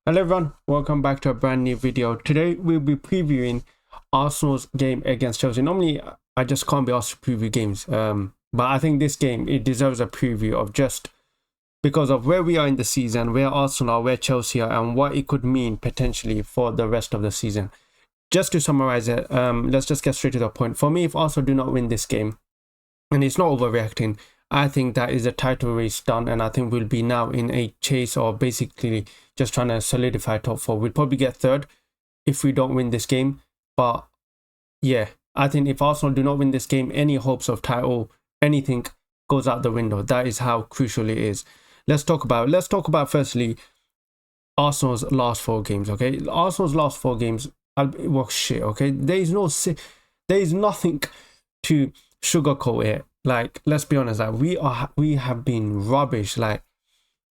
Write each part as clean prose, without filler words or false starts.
Hello everyone, welcome back to a brand new video. Today we'll be previewing Arsenal's game against Chelsea. Normally I just can't be asked to preview games, but I think this game, it deserves a preview of just because of where we are in the season, where Arsenal are, where Chelsea are, and what it could mean potentially for the rest of the season. Just to summarize it, let's just get straight to the point. For me, if Arsenal do not win this game, and it's not overreacting, I think that is a title race done, and I think we'll be now in a chase, or basically just trying to solidify top four. We'll probably get third if we don't win this game. But yeah, I think if Arsenal do not win this game, any hopes of title, anything goes out the window. That is how crucial it is. Let's talk about firstly Arsenal's last 4 games. Okay, Arsenal's last 4 games was shit. Okay, there is nothing to sugarcoat it. Like, let's be honest, like we have been rubbish. Like,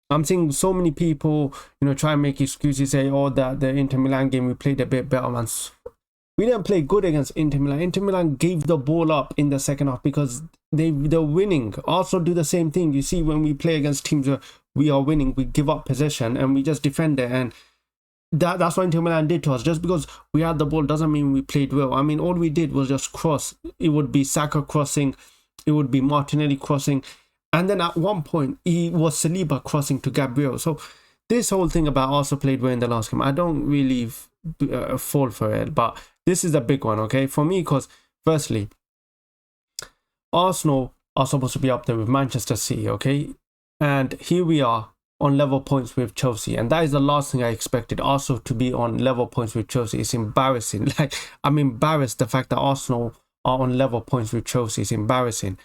I'm seeing so many people, try and make excuses, say, oh, that the Inter Milan game we played a bit better, man. We didn't play good against Inter Milan. Inter Milan gave the ball up in the second half because they're winning. Arsenal do the same thing. You see, when we play against teams where we are winning, we give up possession and we just defend it. And that's what Inter Milan did to us. Just because we had the ball doesn't mean we played well. I mean, all we did was just cross. It would be Saka crossing, it would be Martinelli crossing, and then at one point it was Saliba crossing to Gabriel. So this whole thing about Arsenal played well in the last game, I don't really fall for it, but this is a big one, okay, for me, because firstly, Arsenal are supposed to be up there with Manchester City, okay, and here we are on level points with Chelsea, and that is the last thing I expected, Arsenal to be on level points with Chelsea. It's embarrassing. Like, I'm embarrassed the fact that Arsenal are on level points with Chelsea. Is embarrassing.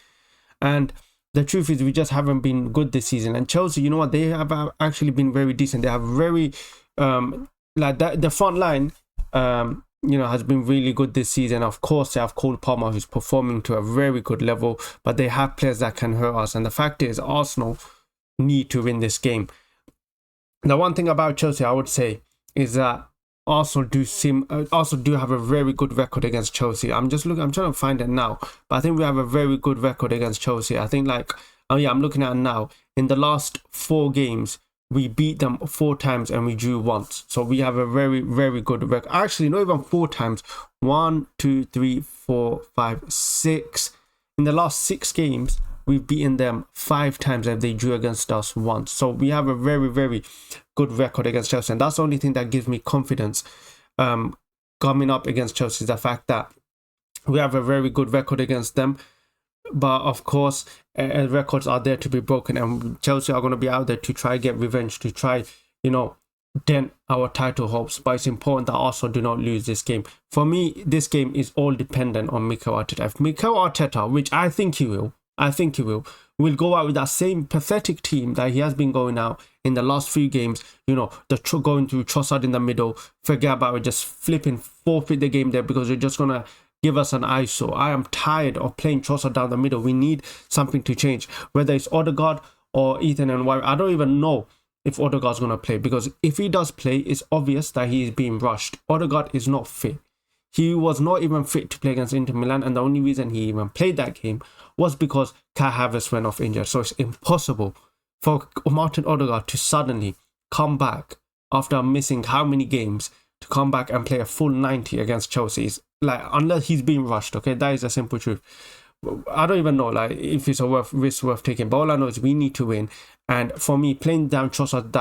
And the truth is, we just haven't been good this season. And Chelsea, you know what, they have actually been very decent. They have very like that, the front line has been really good this season. Of course, they have Cole Palmer, who's performing to a very good level, but they have players that can hurt us. And the fact is, Arsenal need to win this game. The one thing about Chelsea I would say is that Arsenal do have a very good record against Chelsea. I'm trying to find it now, but I think we have a very good record against Chelsea. I think, like, oh yeah, I'm looking at it now. In the last 4 games, we beat them 4 times and we drew once. So we have a very, very good record. Actually, not even 4 times. 1, 2, 3, 4, 5, 6. In the last 6 games, we've beaten them 5 times and they drew against us once. So we have a very, very good record against Chelsea. And that's the only thing that gives me confidence coming up against Chelsea, is the fact that we have a very good record against them. But of course, records are there to be broken, and Chelsea are going to be out there to try get revenge, to try, dent our title hopes. But it's important that Arsenal do not lose this game. For me, this game is all dependent on Mikel Arteta. If Mikel Arteta, which I think he will go out with that same pathetic team that he has been going out in the last 3 games, going to Trossard in the middle, forget about it, just flipping forfeit the game there because you're just going to give us an ISO. I am tired of playing Trossard down the middle. We need something to change, whether it's Odegaard or Ethan and White. I don't even know if Odegaard's going to play, because if he does play, it's obvious that he is being rushed. Odegaard is not fit. He was not even fit to play against Inter Milan, and the only reason he even played that game was because Kai Havertz went off injured. So it's impossible for Martin Odegaard to suddenly come back after missing how many games, to come back and play a full 90 against Chelsea. It's like, unless he's being rushed, okay? That is a simple truth. I don't even know, like, if it's a risk worth taking, but all I know is we need to win. And for me, playing down Trossard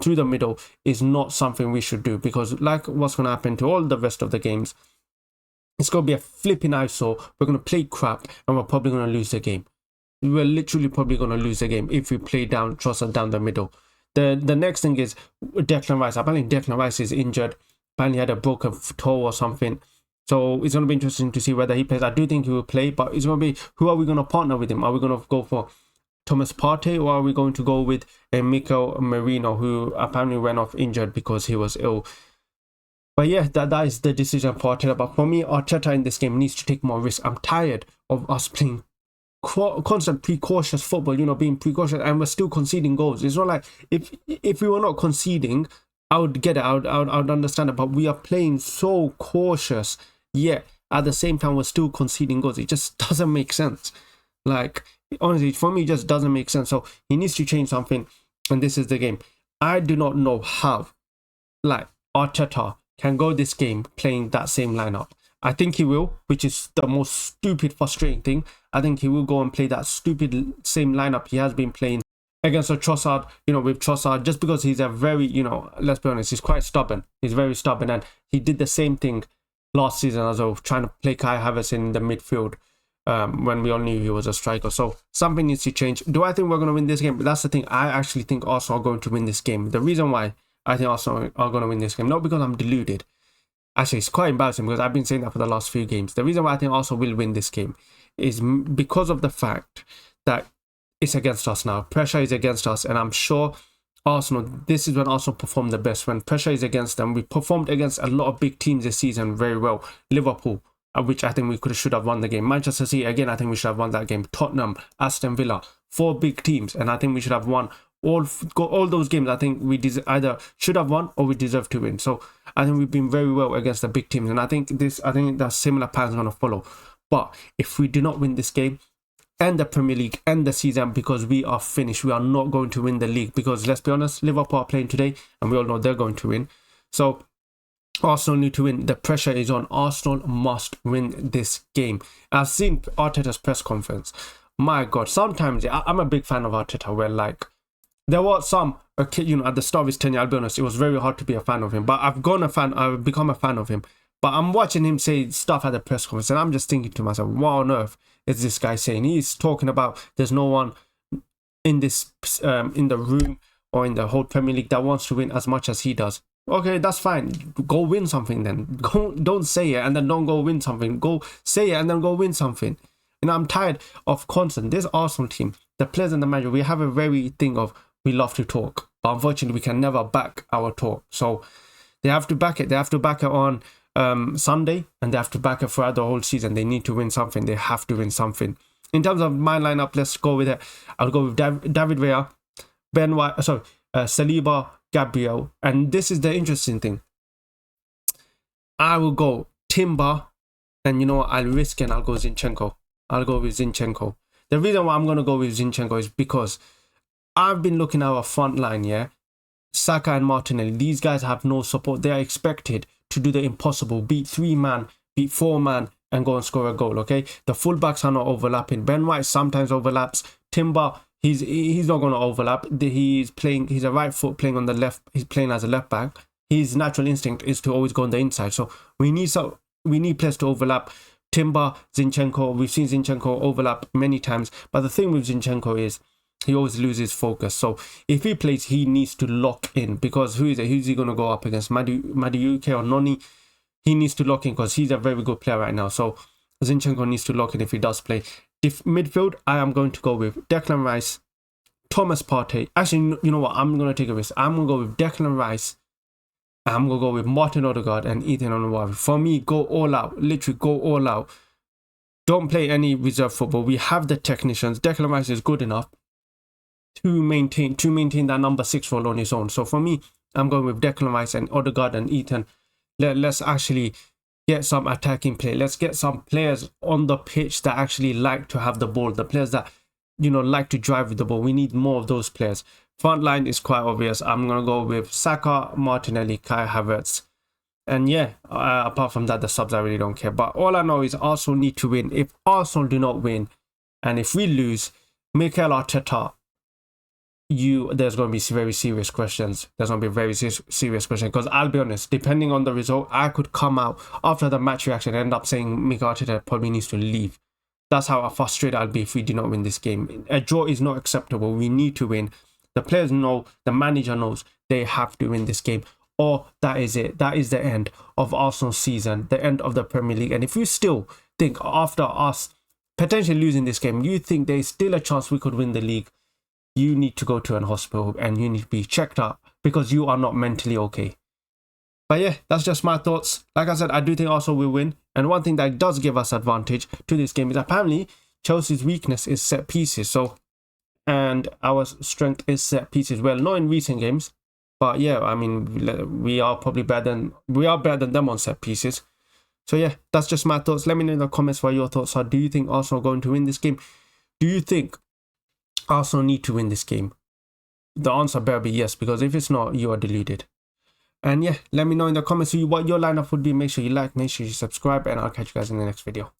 through the middle is not something we should do, because like what's going to happen to all the rest of the games, it's going to be a flipping ISO. We're going to play crap and we're probably going to lose the game. We're literally probably going to lose the game if we play down Trossard down the middle. The next thing is Declan Rice. Apparently Declan Rice is injured. Apparently had a broken toe or something. So it's going to be interesting to see whether he plays. I do think he will play, but it's going to be, who are we going to partner with him? Are we going to go for Thomas Partey, or are we going to go with Mikel Merino, who apparently went off injured because he was ill? But yeah, that is the decision for Arteta. But for me, Arteta in this game needs to take more risk. I'm tired of us playing constant precautious football, being precautious, and we're still conceding goals. It's not like, if we were not conceding, I would get it, I would understand it, but we are playing so cautious, yet at the same time we're still conceding goals. It just doesn't make sense. Like, honestly, for me, it just doesn't make sense. So he needs to change something, and this is the game. I do not know how like Arteta can go this game playing that same lineup. I think he will, which is the most stupid, frustrating thing. I think he will go and play that stupid same lineup he has been playing against a Trossard, with Trossard, just because he's a very, let's be honest, he's quite stubborn. He's very stubborn, and he did the same thing last season as well, trying to play Kai Havertz in the midfield when we all knew he was a striker. So something needs to change. Do I think we're going to win this game? That's the thing. I actually think Arsenal are going to win this game. The reason why I think Arsenal are going to win this game, not because I'm deluded. Actually, it's quite embarrassing because I've been saying that for the last few games. The reason why I think Arsenal will win this game is because of the fact that it's against us now. Pressure is against us, and I'm sure Arsenal, this is when Arsenal perform the best. When pressure is against them, we performed against a lot of big teams this season very well. Liverpool, which I think we should have won the game. Manchester City, again, I think we should have won that game. Tottenham, Aston Villa, 4 big teams, and I think we should have won all those games. I think we either should have won or we deserve to win. So I think we've been very well against the big teams, and I think that similar pattern is going to follow. But if we do not win this game, and the Premier League, and the season, because we are finished, we are not going to win the league, because let's be honest, Liverpool are playing today and we all know they're going to win. So Arsenal need to win. The pressure is on. Arsenal must win this game. I've seen Arteta's press conference. My God, sometimes I'm a big fan of Arteta, where like there was some, at the start of his tenure, I'll be honest, it was very hard to be a fan of him, but I've become a fan of him. But I'm watching him say stuff at the press conference, and I'm just thinking to myself, what on earth is this guy saying? He's talking about there's no one in this in the room or in the whole Premier League that wants to win as much as he does. Okay, that's fine. Go win something then. Don't say it and then don't go win something. Go say it and then go win something. I'm tired of constant. This Arsenal team, the players and the manager, we have a very thing of we love to talk, but unfortunately we can never back our talk. So they have to back it. They have to back it on Sunday, and they have to back it throughout the whole season. They need to win something. They have to win something. In terms of my lineup, let's go with it. I'll go with David Villa, Ben White, Saliba, Gabriel, and this is the interesting thing. I will go Timber, and I'll risk and I'll go Zinchenko. I'll go with Zinchenko. The reason why I'm going to go with Zinchenko is because I've been looking at our front line, yeah? Saka and Martinelli, these guys have no support. They are expected to do the impossible, beat 3-man, beat 4-man, and go and score a goal, okay? The fullbacks are not overlapping. Ben White sometimes overlaps. Timber, he's not going to overlap. He's a right foot playing on the left. He's playing as a left back. His natural instinct is to always go on the inside. So we need players to overlap. Timber, Zinchenko, we've seen Zinchenko overlap many times. But the thing with Zinchenko is he always loses focus. So if he plays, he needs to lock in, because who's he going to go up against? Madueke or Noni? He needs to lock in because he's a very good player right now. So Zinchenko needs to lock in if he does play. If midfield, I am going to go with Declan Rice, Thomas Partey. Actually, you know what? I'm going to take a risk. I'm going to go with Declan Rice. I'm going to go with Martin Odegaard and Ethan Onwuavu. For me, go all out. Literally go all out. Don't play any reserve football. We have the technicians. Declan Rice is good enough to maintain that number 6 role on his own. So for me, I'm going with Declan Rice and Odegaard and Ethan. Let's actually get some attacking play. Let's get some players on the pitch that actually like to have the ball. The players that, like to drive with the ball. We need more of those players. Front line is quite obvious. I'm going to go with Saka, Martinelli, Kai Havertz. And yeah, apart from that, the subs I really don't care. But all I know is Arsenal need to win. If Arsenal do not win, and if we lose, Mikel Arteta, there's going to be very serious questions. There's going to be very serious questions, because I'll be honest, depending on the result, I could come out after the match reaction and end up saying Mikel Arteta probably needs to leave. That's how frustrated I'll be if we do not win this game. A draw is not acceptable. We need to win. The players know, the manager knows they have to win this game, or that is it. That is the end of Arsenal's season, the end of the Premier League. And if you still think after us potentially losing this game, you think there's still a chance we could win the league, you need to go to an hospital and you need to be checked out, because you are not mentally okay. But yeah, that's just my thoughts. Like I said, I do think Arsenal will win. And one thing that does give us advantage to this game is apparently Chelsea's weakness is set pieces. And our strength is set pieces. Well, not in recent games, but yeah, I mean, we are better than them on set pieces. So yeah, that's just my thoughts. Let me know in the comments what your thoughts are. Do you think Arsenal are going to win this game? Do you think Arsenal need to win this game? The answer better be yes, because if it's not, you are deluded. And yeah, let me know in the comments what your lineup would be. Make sure you like, make sure you subscribe, and I'll catch you guys in the next video.